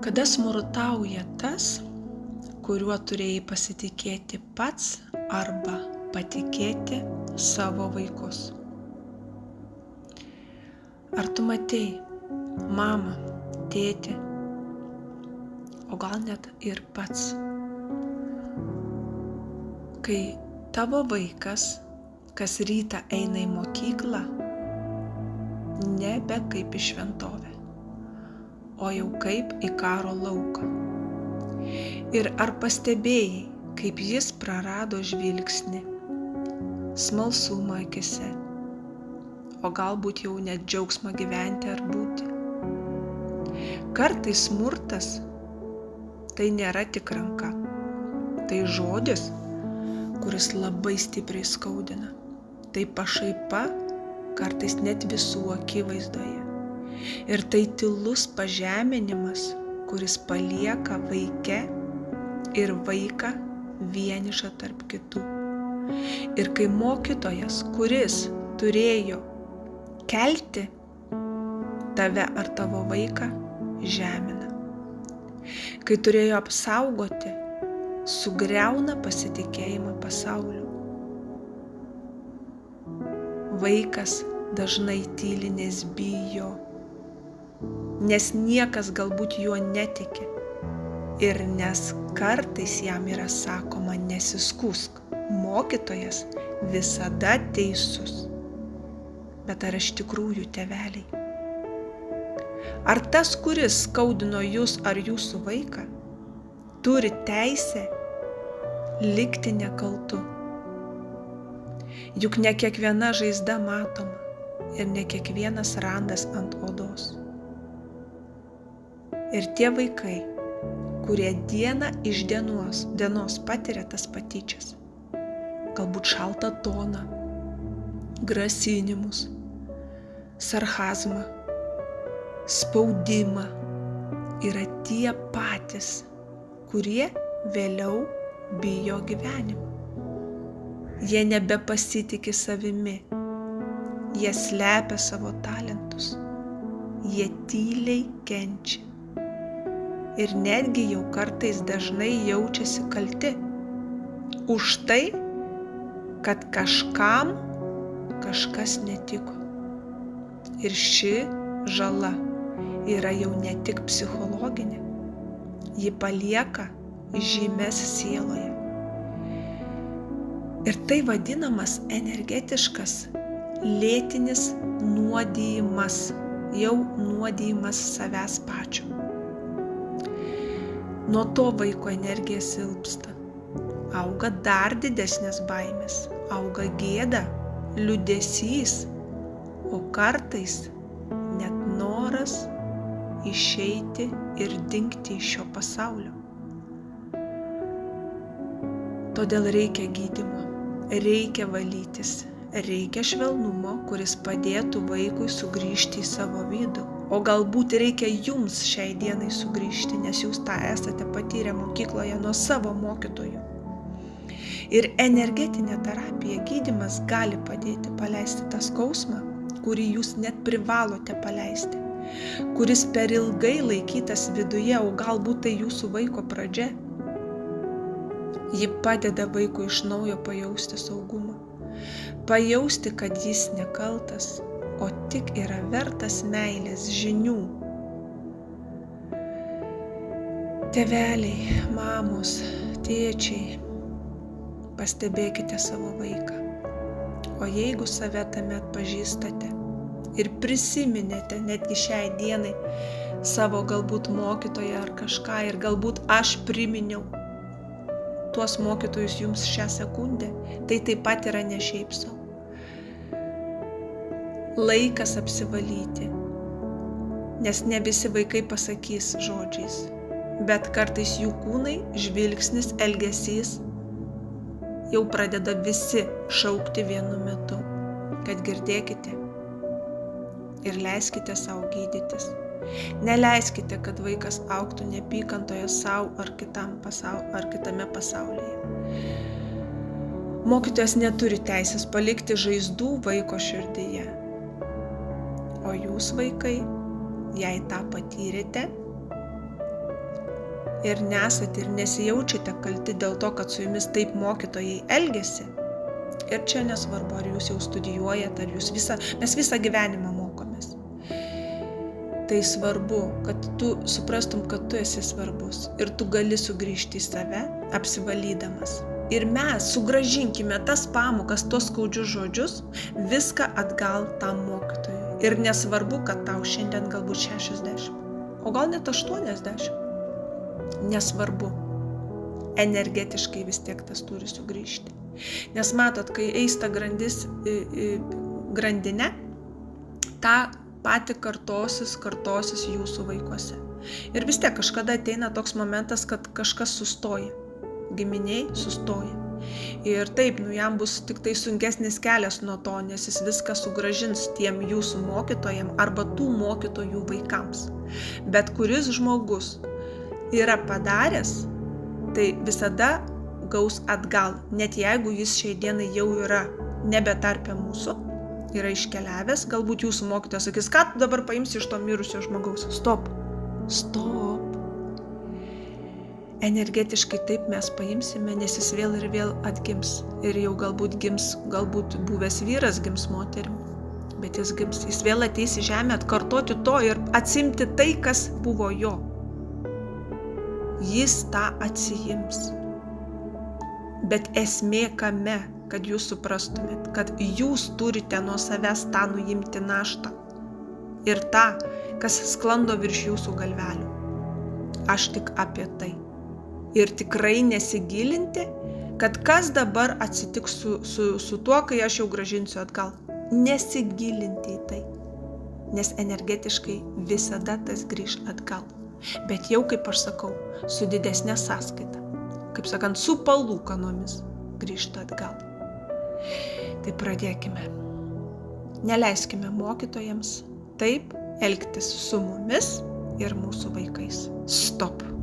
Kada smurtauja tas, kuriuo turėjai pasitikėti pats arba patikėti savo vaikus? Ar tu matei mamą, tėtį, o gal net ir pats, kai tavo vaikas kas rytą eina į mokyklą, nebe kaip į šventovę, o jau kaip į karo lauką. Ir ar pastebėjai, kaip jis prarado žvilgsnį, smalsumą akise, o galbūt jau net džiaugsmą gyventi ar būti? Kartais smurtas tai nėra tik ranka, tai žodis, kuris labai stipriai skaudina, tai pašaipa, kartais net visų akivaizdoje. Ir tai tylus pažeminimas, kuris palieka vaike ir vaiką vienišą tarp kitų. Ir kai mokytojas, kuris turėjo kelti tave ar tavo vaiką, žemina. Kai turėjo apsaugoti, sugriauna pasitikėjimą pasauliu. Vaikas dažnai tyli, nes bijo, nes niekas galbūt juo netiki ir nes kartais jam yra sakoma nesiskųsk, mokytojas visada teisus. Bet ar iš tikrųjų tėveliai? Ar tas, kuris skaudino jūs ar jūsų vaiką, turi teisę likti nekaltu? Juk ne kiekviena žaizda matoma ir ne kiekvienas randas ant odos. Ir tie vaikai, kurie diena iš dienos patiria tas patyčias, galbūt šaltą toną, grasinimus, sarkazmą, spaudimą, yra tie patys, kurie vėliau bijo gyvenimo. Jie nebepasitiki savimi, jie slepia savo talentus, jie tyliai kenčia. Ir netgi jau kartais dažnai jaučiasi kalti už tai, kad kažkam kažkas netiko. Ir ši žala yra jau ne tik psichologinė, ji palieka žymes sieloje. Ir tai vadinamas energetiškas, lėtinis nuodijimas, jau nuodijimas savęs pačio. Nuo to vaiko energija silpsta, auga dar didesnės baimės, auga gėda, liūdesys, o kartais net noras išeiti ir dingti iš šio pasaulio. Todėl reikia gydymo, reikia valytis, reikia švelnumo, kuris padėtų vaikui sugrįžti į savo vidų. O galbūt reikia jums šiai dienai sugrįžti, nes jūs tą esate patyrę mokykloje nuo savo mokytojų. Ir energetinė terapija, gydymas gali padėti paleisti tą skausmą, kurį jūs net privalote paleisti, kuris per ilgai laikytas viduje, o galbūt tai jūsų vaiko pradžia. Ji padeda vaikui iš naujo pajausti saugumą, pajausti, kad jis nekaltas, o tik yra vertas meilės, žinių. Tėveliai, mamos, tėčiai, pastebėkite savo vaiką. O jeigu save tame atpažįstate ir prisiminėte netgi šiai dienai savo galbūt mokytoją ar kažką ir galbūt aš priminiau tuos mokytojus jums šią sekundę, tai taip pat yra ne šiaip sau. Laikas apsivalyti, nes ne visi vaikai pasakys žodžiais, bet kartais jų kūnai, žvilgsnis, elgesys jau pradeda visi šaukti vienu metu, kad girdėkite ir leiskite savo gydytis. Neleiskite, kad vaikas augtų neapykantoje savo ar kitame pasaulyje. Mokytojas neturi teisės palikti žaizdų vaiko širdyje. O jūs, vaikai, jei tą patyrėte, ir nesate ir nesijaučiate kalti dėl to, kad su jumis taip mokytojai elgiasi, ir čia nesvarbu, ar jūs jau studijuojate, ar mes visą gyvenimą mokomės. Tai svarbu, kad tu suprastum, kad tu esi svarbus ir tu gali sugrįžti į save, apsivalydamas. Ir mes sugrąžinkime tas pamokas, tos skaudžius žodžius, viską atgal tam mokytojui. Ir nesvarbu, kad tau šiandien galbūt 60, o gal net 80. Nesvarbu. Energetiškai vis tiek tas turi sugrįžti. Nes matot, kai eis ta grandinė, tą patį kartosis jūsų vaikuose. Ir vis tiek kažkada ateina toks momentas, kad kažkas sustoja. Giminiai sustoja. Ir taip, jam bus tik tai sunkesnis kelias nuo to, nes jis viską sugrąžins tiem jūsų mokytojam arba tų mokytojų vaikams. Bet kuris žmogus yra padaręs, tai visada gaus atgal, net jeigu jis šiai dienai jau yra nebe tarpe mūsų, yra iškeliavęs, galbūt jūsų mokytojas sakys, ką tu dabar paimsi iš to mirusio žmogaus. Stop. Energetiškai taip mes paimsime, nes jis vėl ir vėl atgims. Ir jau galbūt galbūt buvęs vyras gims moterim, bet jis gims. Jis vėl ateis į žemę atkartoti to ir atsimti tai, kas buvo jo. Jis tą atsiims. Bet esmė kame, kad jūs suprastumėt, kad jūs turite nuo savęs tą nuimti naštą. Ir tą, kas sklando virš jūsų galvelių. Aš tik apie tai. Ir tikrai nesigilinti, kad kas dabar atsitiks su tuo, kai aš jau grąžinsiu atgal. Nesigilinti į tai, nes energetiškai visada tas grįž atgal. Bet jau, kaip aš sakau, su didesnė sąskaita. Kaip sakant, su palūkanomis grįžta atgal. Tai pradėkime. Neleiskime mokytojams taip elgtis su mumis ir mūsų vaikais. Stop.